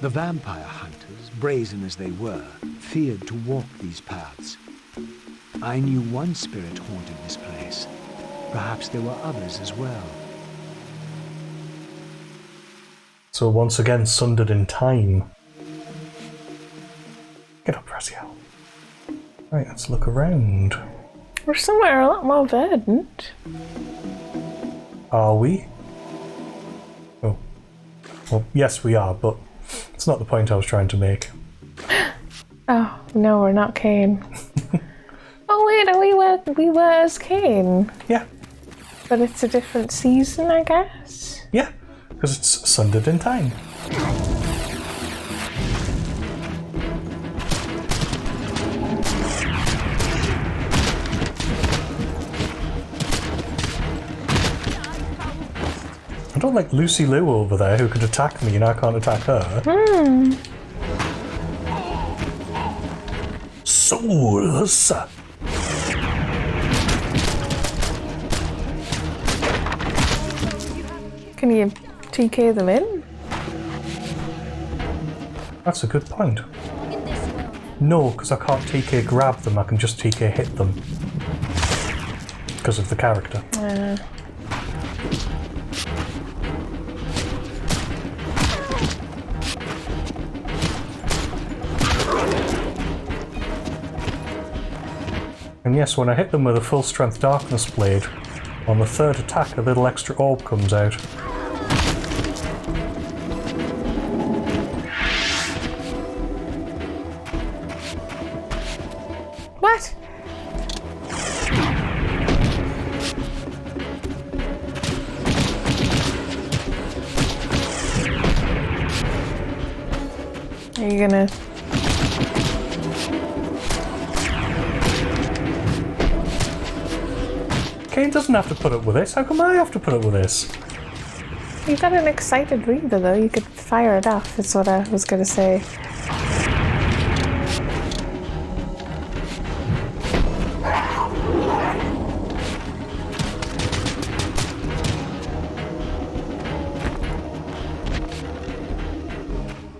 The vampire hunters, brazen as they were, feared to walk these paths. I knew one spirit haunted this place. Perhaps there were others as well. So once again, sundered in time. Get up, Raziel. Right, let's look around. We're somewhere a lot more verdant. Are we? Oh. Well, yes we are, but it's not the point I was trying to make. Oh, no, we're not Kain. Oh wait, we were as Kain. Yeah. But it's a different season, I guess? Yeah, because it's sundered in time. I don't like Lucy Liu over there who could attack me and I can't attack her. Souls! Can you TK them in? That's a good point. No, because I can't TK grab them, I can just TK hit them. Because of the character. And yes, when I hit them with a full strength darkness blade, on the third attack a little extra orb comes out. What? Are you gonna... Kain doesn't have to put up with this, how come I have to put up with this? You got an excited reader though, you could fire it off, is what I was gonna say.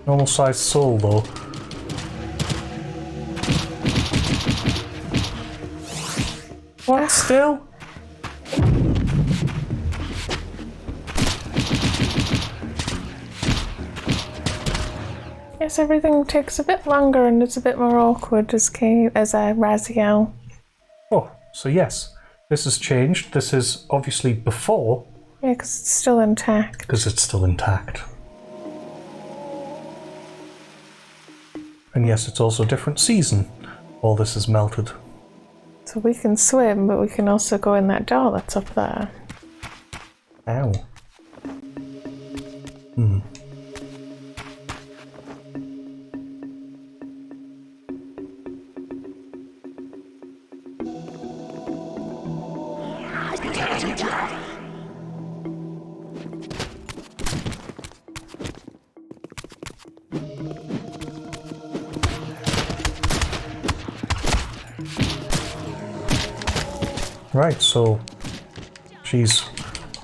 Normal sized soul though. What still? Yes, everything takes a bit longer and it's a bit more awkward as Raziel. Oh, so yes, this has changed. This is obviously before. Yeah, because it's still intact. Because it's still intact. And yes, it's also a different season. All this is melted. So we can swim, but we can also go in that door that's up there. Ow. Right, so she's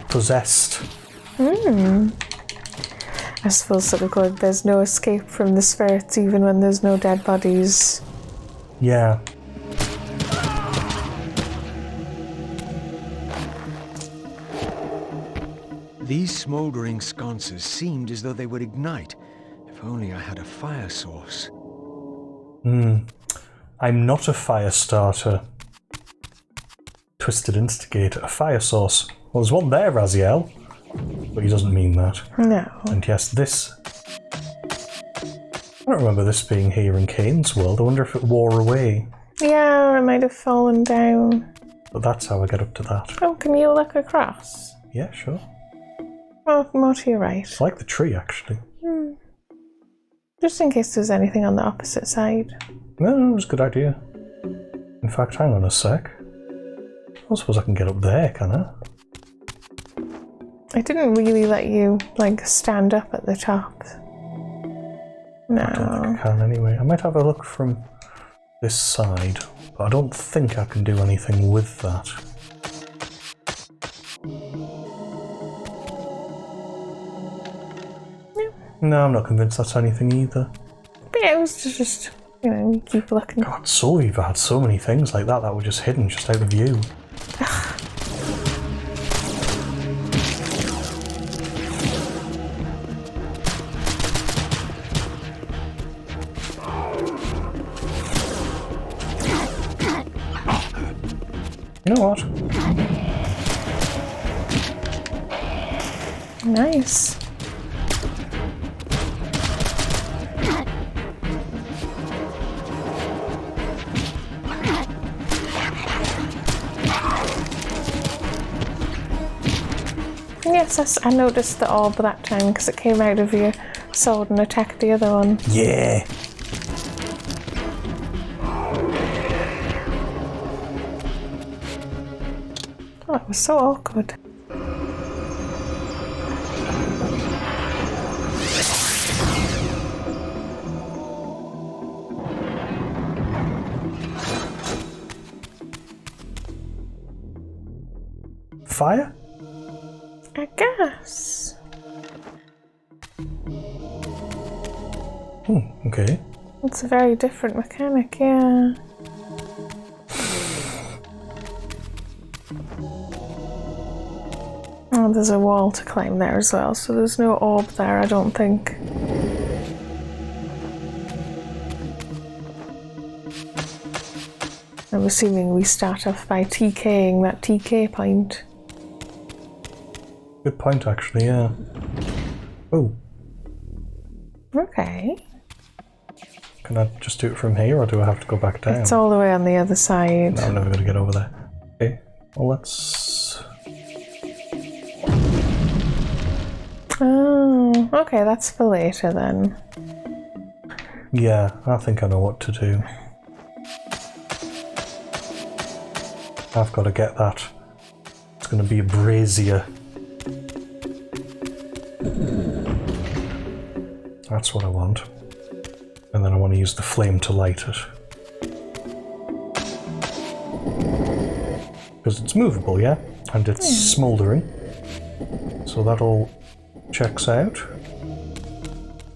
possessed. I suppose sort of good. There's no escape from the spirits even when there's no dead bodies. Yeah. These smouldering sconces seemed as though they would ignite. If only I had a fire source. I'm not a fire starter. Twisted Instigator, a fire source. Well, there's one there, Raziel. But he doesn't mean that. No. And yes, this... I don't remember this being here in Kain's world. I wonder if it wore away. Yeah, or it might have fallen down. But that's how I get up to that. Oh, can you look across? Yeah, sure. Oh, more to your right. I like the tree, actually. Just in case there's anything on the opposite side. No, it was a good idea. In fact, hang on a sec. I suppose I can get up there, can I? I didn't really let you, like, stand up at the top. No. I don't think I can anyway. I might have a look from this side, but I don't think I can do anything with that. No, I'm not convinced that's anything either. But yeah, it was just you keep looking. God, Soul Reaver had so many things like that were just hidden, just out of view. You know what? Nice. Yes, I noticed the orb that time because it came out of your sword and attacked the other one. Yeah. Oh, it was so awkward. Fire? I guess. Okay. It's a very different mechanic, yeah. Oh, there's a wall to climb there as well, so there's no orb there, I don't think. I'm assuming we start off by TKing that TK point. Good point, actually, yeah. Oh. Okay. Can I just do it from here, or do I have to go back down? It's all the way on the other side. No, I'm never going to get over there. Okay, well, let's... Oh, okay, that's for later then. Yeah, I think I know what to do. I've got to get that. It's going to be a brazier. That's what I want. And then I want to use the flame to light it. Because it's movable, yeah? And it's smouldering. So that all checks out.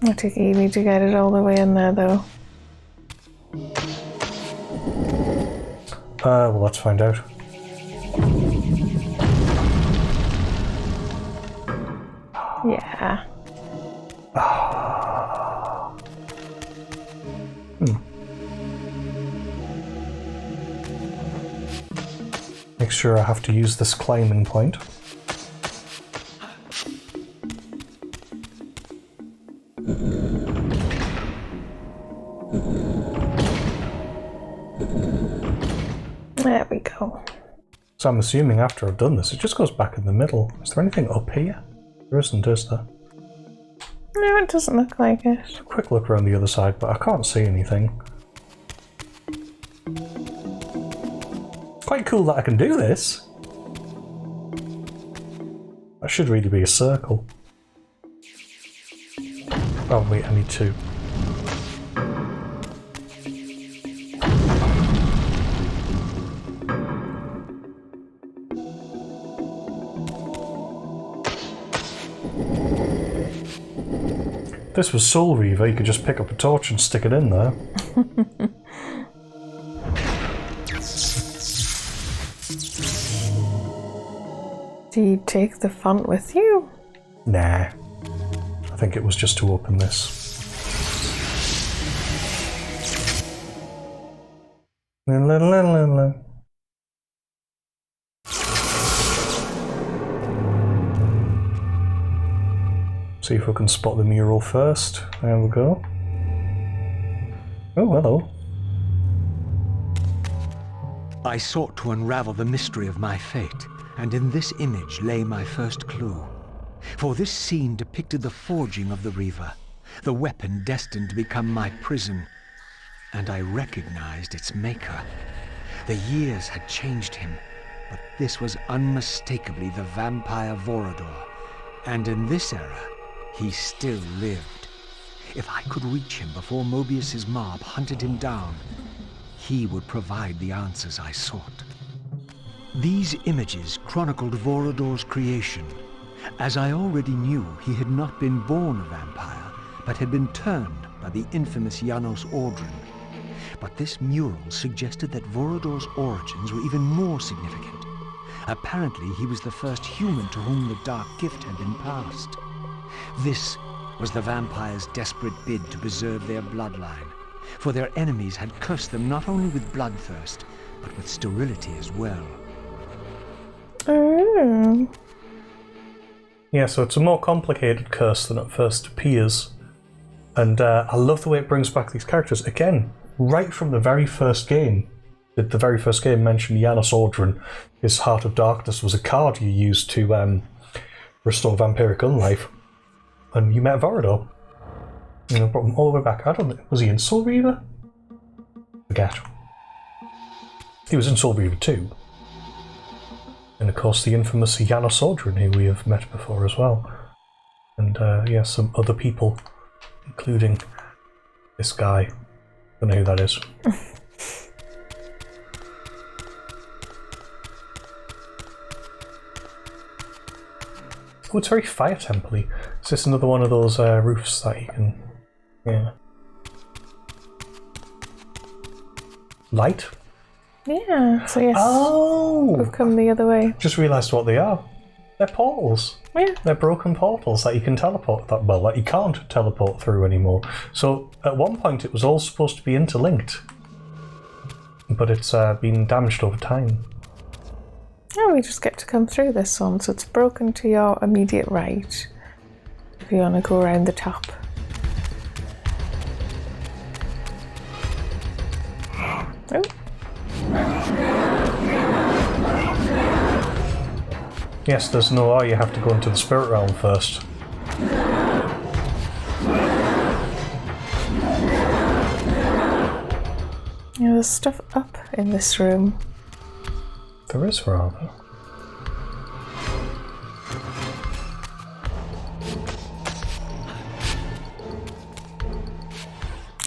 I think you need to get it all the way in there though. Well, let's find out. Yeah. Make sure I have to use this climbing point. There we go. So I'm assuming after I've done this, it just goes back in the middle. Is there anything up here? There isn't, is there? No, it doesn't look like it. A quick look around the other side, but I can't see anything. Quite cool that I can do this. That should really be a circle. Oh wait, I need two. If this was Soul Reaver, you could just pick up a torch and stick it in there. Do you take the font with you? Nah. I think it was just to open this. See if we can spot the mural first. There we go. Oh, hello. I sought to unravel the mystery of my fate, and in this image lay my first clue. For this scene depicted the forging of the Reaver, the weapon destined to become my prison, and I recognized its maker. The years had changed him, but this was unmistakably the vampire Vorador, and in this era, he still lived. If I could reach him before Mobius's mob hunted him down, he would provide the answers I sought. These images chronicled Vorador's creation, As I already knew, he had not been born a vampire, but had been turned by the infamous Janos Audron. But this mural suggested that Vorador's origins were even more significant. Apparently, he was the first human to whom the dark gift had been passed. This was the vampires' desperate bid to preserve their bloodline, for their enemies had cursed them not only with bloodthirst, but with sterility as well. Oh. Yeah, so it's a more complicated curse than it first appears. And I love the way it brings back these characters. Again, right from the very first game. Did the very first game mention Janos Audron? His Heart of Darkness was a card you used to restore vampiric unlife. And you met Vorador. You know, brought him all the way back. I don't think... Was he in Soul Reaver? Forget. He was in Soul Reaver 2. And of course the infamous Janos Audron, who we have met before as well. And yeah, some other people, including this guy. Don't know who that is. Oh, it's very Fire Temple-y. Is this another one of those roofs that you can... Yeah. Light? Yeah, so yes. Oh! We've come the other way. Just realised what they are. They're portals. Yeah. They're broken portals that you can teleport... that you can't teleport through anymore. So, at one point it was all supposed to be interlinked. But it's been damaged over time. Oh, we just get to come through this one, so it's broken to your immediate right. If you want to go around the top. Oh. Yes, there's no you have to go into the spirit realm first. Yeah, there's stuff up in this room. There is rather.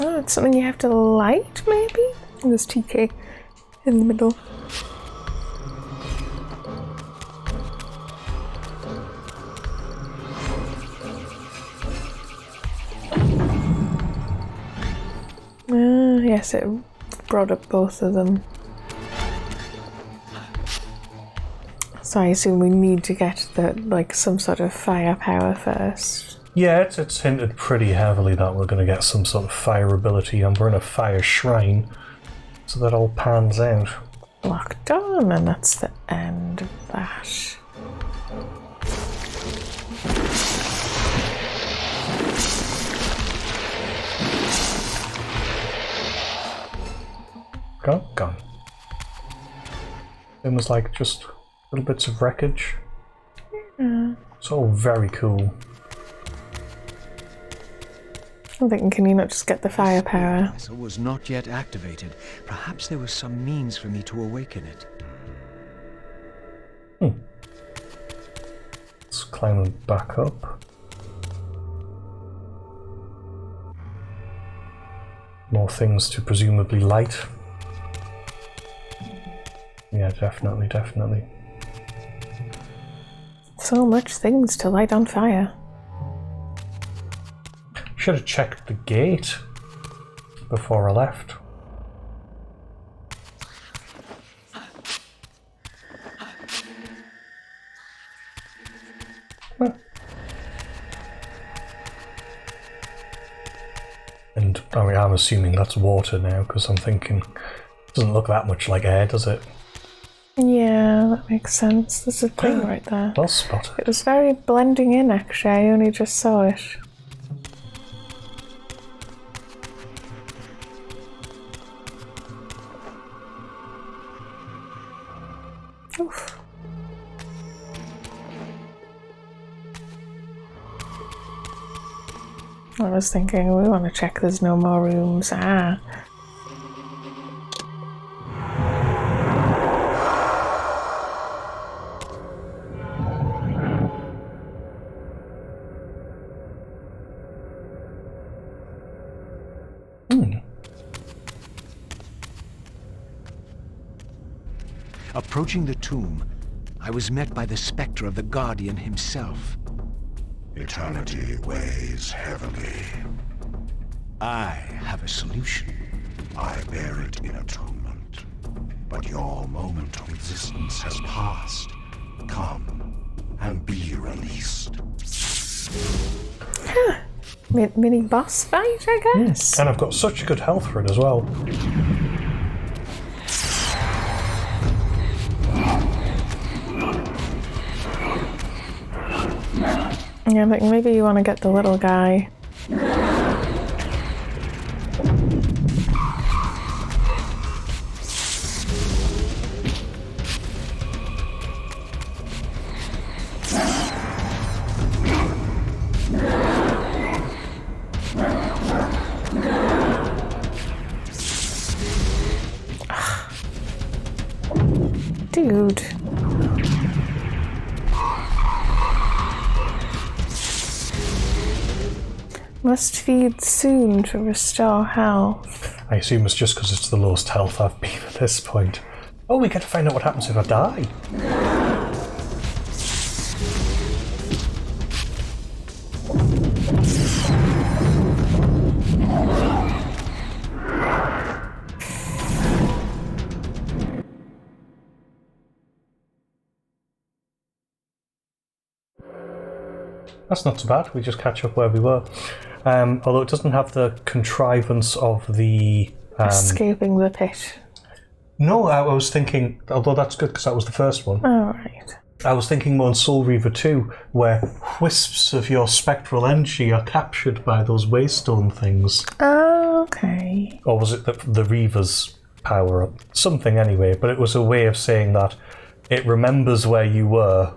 Oh, it's something you have to light, maybe? And there's TK in the middle. Yes, it brought up both of them. So I assume we need to get some sort of firepower first. Yeah, it's hinted pretty heavily that we're going to get some sort of fire ability, and we're in a fire shrine, so that all pans out. Locked on, and that's the end of that. Gone. It was like just little bits of wreckage. Yeah. It's all very cool. I'm thinking, can you not just get the firepower? The vessel was not yet activated. Perhaps there was some means for me to awaken it. Let's climb back up. More things to presumably light. Yeah, definitely. So much things to light on fire. Should have checked the gate before I left. And I'm assuming that's water now, because I'm thinking it doesn't look that much like air, does it? Yeah, that makes sense. There's a thing right there. Well spotted. It was very blending in, actually. I only just saw it. Oof. I was thinking, we want to check there's no more rooms. Approaching the tomb, I was met by the specter of the Guardian himself. Eternity weighs heavily. I have a solution. I bear it in atonement. But your moment of existence has passed. Come and be released. Mini boss fight, I guess. And I've got such good health for it as well. Yeah, I think maybe you want to get the little guy. Dude. Must feed soon to restore health. I assume it's just because it's the lowest health I've been at this point. Oh, we get to find out what happens if I die. That's not so bad, we just catch up where we were. Although it doesn't have the contrivance of the... Escaping the pit. No, I was thinking, although that's good because that was the first one. Oh, right. I was thinking more on Soul Reaver 2, where wisps of your spectral energy are captured by those waystone things. Oh, okay. Or was it the Reaver's power-up? Something anyway, but it was a way of saying that it remembers where you were.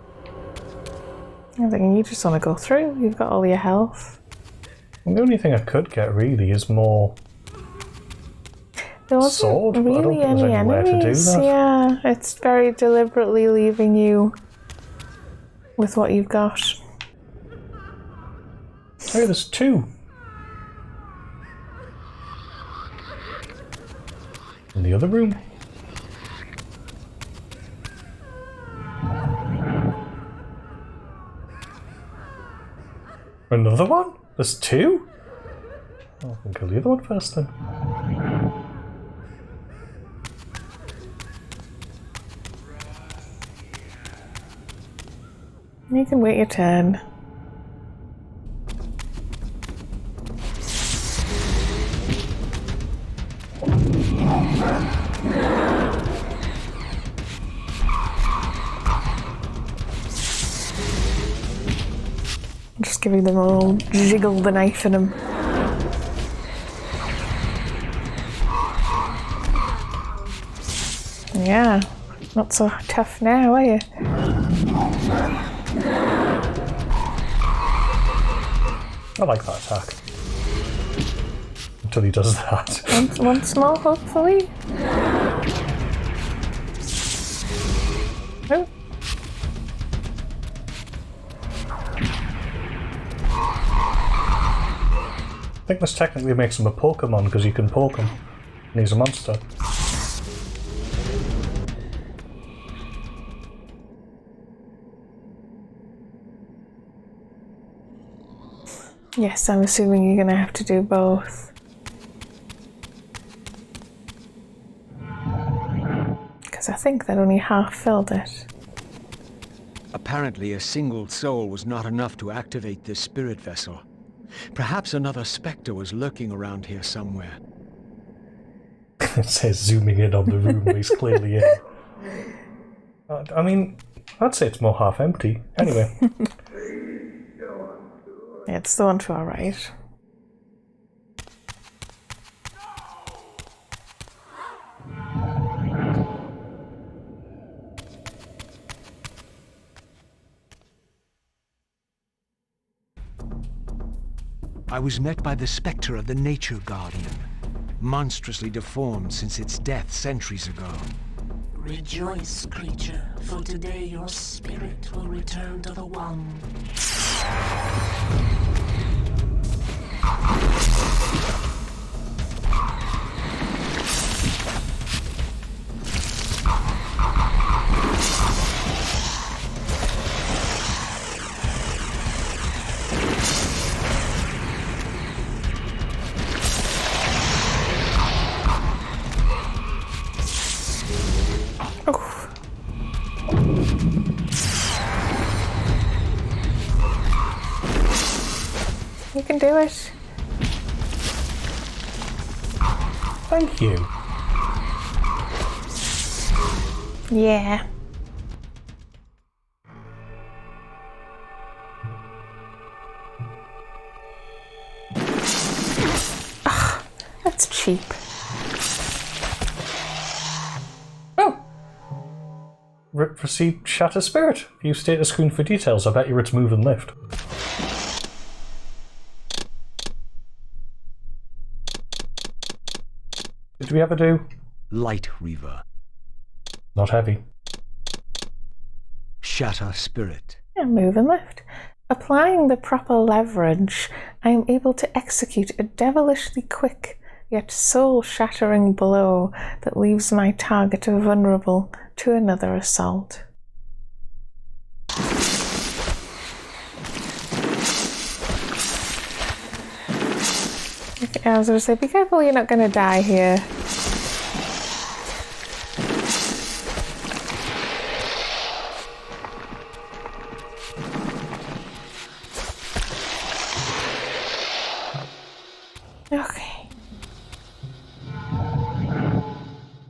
I think you just want to go through. You've got all your health. And the only thing I could get really is more There wasn't sword, but I don't really think there's any anywhere to do enemies. that. Yeah, it's very deliberately leaving you with what you've got. Hey, there's two. In the other room. Another one? There's two? Oh, I can kill the other one first then. You can wait your turn. Just giving them all jiggle the knife in them. Yeah, not so tough now, are you? I like that attack. Until he does that. Once more, hopefully. Oh. I think this technically makes him a Pokemon because you can poke him. And he's a monster. Yes, I'm assuming you're going to have to do both. Because I think that only half filled it. Apparently, a single soul was not enough to activate this spirit vessel. Perhaps another spectre was lurking around here somewhere. It says zooming in on the room where he's clearly in. I mean, I'd say it's more half empty. Anyway. Yeah, it's the one to our right. I was met by the spectre of the Nature Guardian, monstrously deformed since its death centuries ago. Rejoice, creature, for today your spirit will return to the One. You can do it. Thank you. Yeah. Ugh, that's cheap. Oh! Receive Shatter Spirit. View status screen for details. I bet you it's move and lift. Did we ever do? Light Reaver. Not heavy. Shatter Spirit. Yeah, move and lift. Applying the proper leverage, I am able to execute a devilishly quick yet soul-shattering blow that leaves my target vulnerable to another assault. Okay, I was going to say, be careful you're not going to die here. Okay.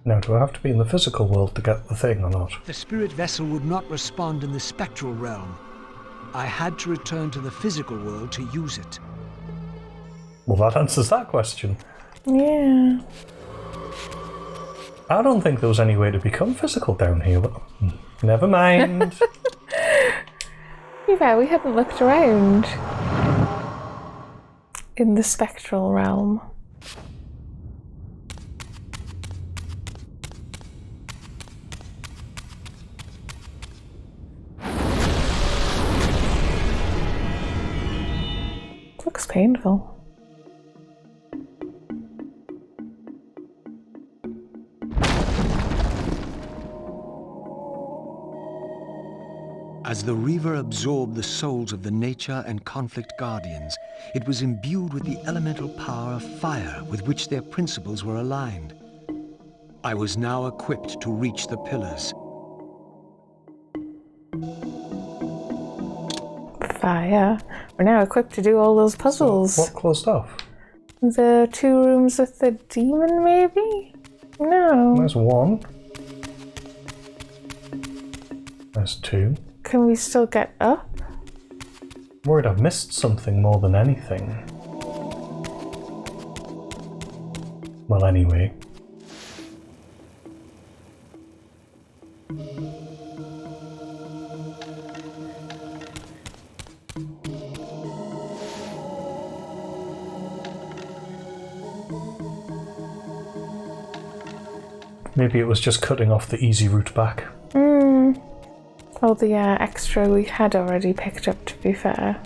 Now, do I have to be in the physical world to get the thing or not? The spirit vessel would not respond in the spectral realm. I had to return to the physical world to use it. Well, that answers that question. Yeah. I don't think there was any way to become physical down here, but never mind. Yeah, we hadn't looked around in the spectral realm. Looks painful. As the Reaver absorbed the souls of the Nature and Conflict Guardians, it was imbued with the elemental power of fire with which their principles were aligned. I was now equipped to reach the pillars. Fire. We're now equipped to do all those puzzles. So what closed off? The 2 rooms with the demon, maybe? No. There's 1. There's 2. Can we still get up? Worried I've missed something more than anything. Well, anyway. Maybe it was just cutting off the easy route back. All the extra we had already picked up, to be fair.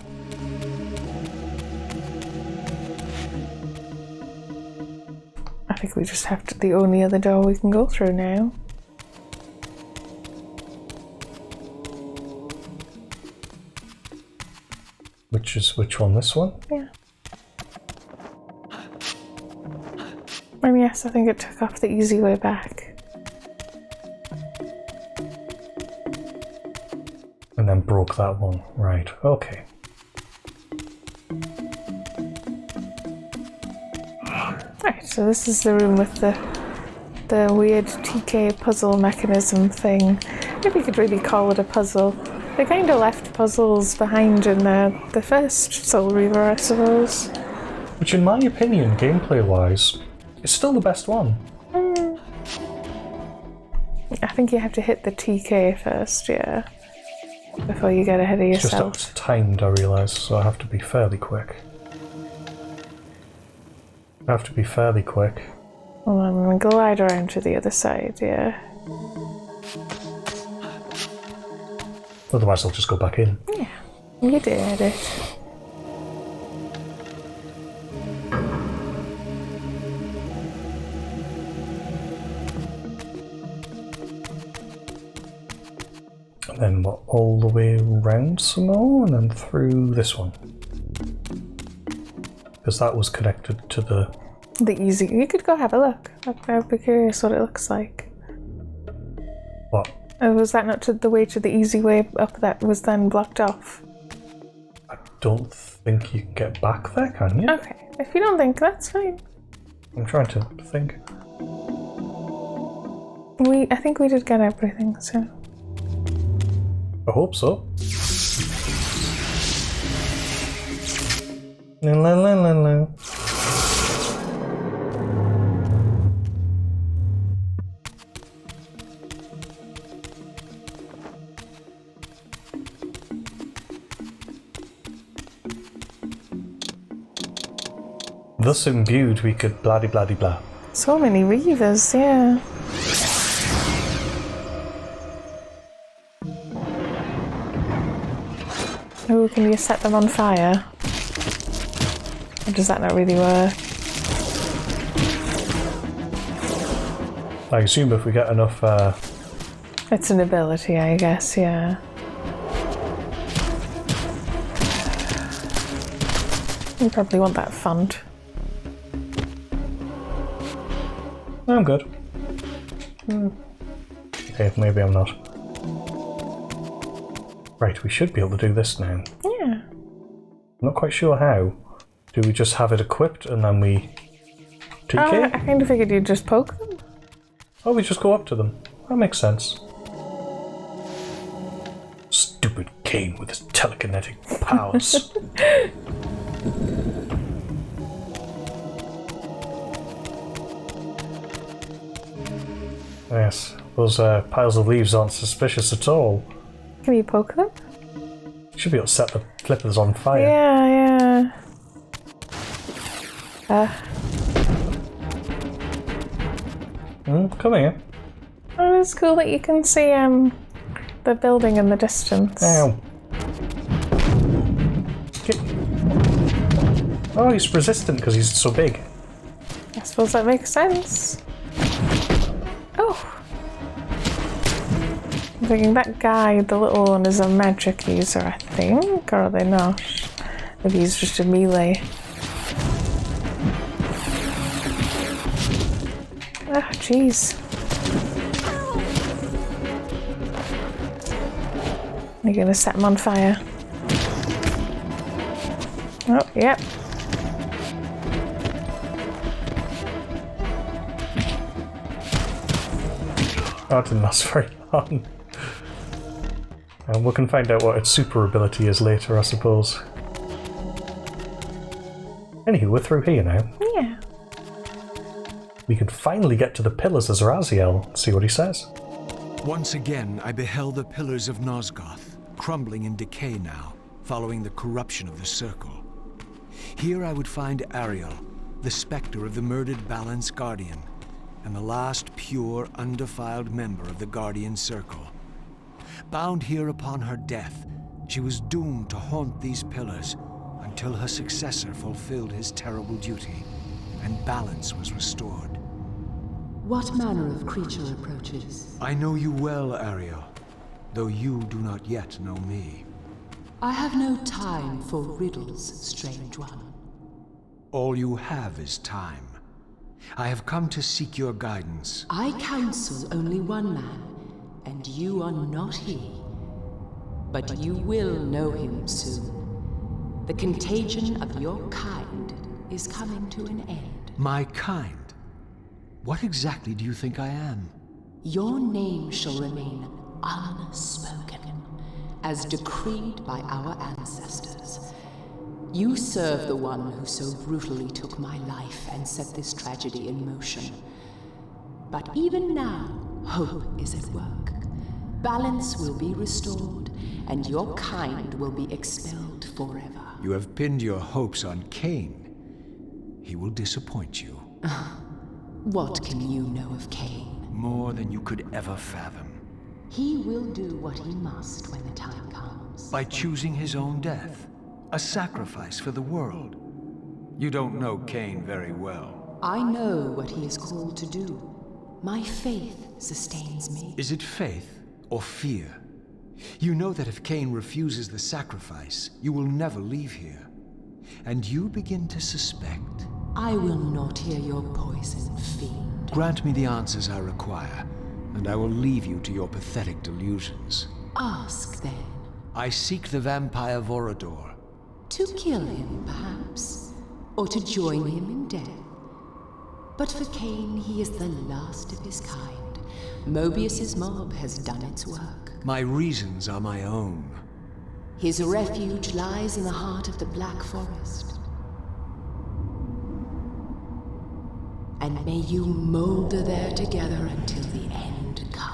I think we just have to, the only other door we can go through now. Which one? This one? Yeah. And yes, I think it took off the easy way back. And then broke that one. Right, okay. Right, so this is the room with the weird TK puzzle mechanism thing. Maybe you could really call it a puzzle. They kind of left puzzles behind in the first Soul Reaver, I suppose. Which in my opinion, gameplay-wise, is still the best one. I think you have to hit the TK first, yeah. Before you get ahead of yourself. It's just timed, I realise, so I have to be fairly quick. Well, I'm going to glide around to the other side, yeah. Otherwise I'll just go back in. Yeah, you did it. And then what, all the way around some more and then through this one. Because that was connected to the easy. You could go have a look. I'd be curious what it looks like. what? Oh, was that not the way to the easy way up that was then blocked off? don't think you can get back there, can you? Okay, if you don't think, that's fine. I'm trying to think. I think we did get everything, so... I hope so. La la la la la. Thus imbued, we could blah-de-blah-de-blah. So many Reavers, yeah. Oh, can you set them on fire? Or does that not really work? I assume if we get enough, It's an ability, I guess, yeah. You probably want that font. I'm good. Okay, maybe I'm not. Right, we should be able to do this now. Yeah. I'm not quite sure how. Do we just have it equipped and then we... TK? I kind of figured you'd just poke them. Oh, we just go up to them. That makes sense. Stupid Kain with his telekinetic powers. Yes, those piles of leaves aren't suspicious at all. Can you poke them? You should be able to set the flippers on fire. Yeah. Come here. Oh, it's cool that you can see the building in the distance. Ow. Oh, he's resistant because he's so big. I suppose that makes sense. Oh. I'm thinking that guy, the little one, is a magic user, I think, or are they not? Maybe he's just a melee. Ah, jeez. You're gonna set him on fire. Oh, yep. That didn't last very long. And we can find out what its super ability is later, I suppose. Anywho, we're through here now. Yeah. We can finally get to the pillars as Raziel, see what he says. Once again, I beheld the pillars of Nosgoth, crumbling in decay now, following the corruption of the Circle. Here I would find Ariel, the spectre of the murdered Balance Guardian, and the last pure, undefiled member of the Guardian Circle. Bound here upon her death, she was doomed to haunt these pillars until her successor fulfilled his terrible duty, and balance was restored. What manner of creature approaches? I know you well, Ariel, though you do not yet know me. I have no time for riddles, strange one. All you have is time. I have come to seek your guidance. I counsel only one man, and you are not he. But you will know him soon. The contagion of your kind is coming to an end. My kind? What exactly do you think I am? Your name shall remain unspoken, as decreed by our ancestors. You serve the one who so brutally took my life and set this tragedy in motion. But even now, hope is at work. Balance will be restored, and your kind will be expelled forever. You have pinned your hopes on Kain. He will disappoint you. What can you know of Kain? More than you could ever fathom. He will do what he must when the time comes. By choosing his own death. A sacrifice for the world. You don't know Kain very well. I know what he is called to do. My faith sustains me. Is it faith or fear? You know that if Kain refuses the sacrifice, you will never leave here. And you begin to suspect. I will not hear your poison, fiend. Grant me the answers I require, and I will leave you to your pathetic delusions. Ask then. I seek the vampire Vorador. To kill him, perhaps, or to join him in death. But for Kain, he is the last of his kind. Mobius's mob has done its work. My reasons are my own. His refuge lies in the heart of the Black Forest. And may you molder there together until the end comes.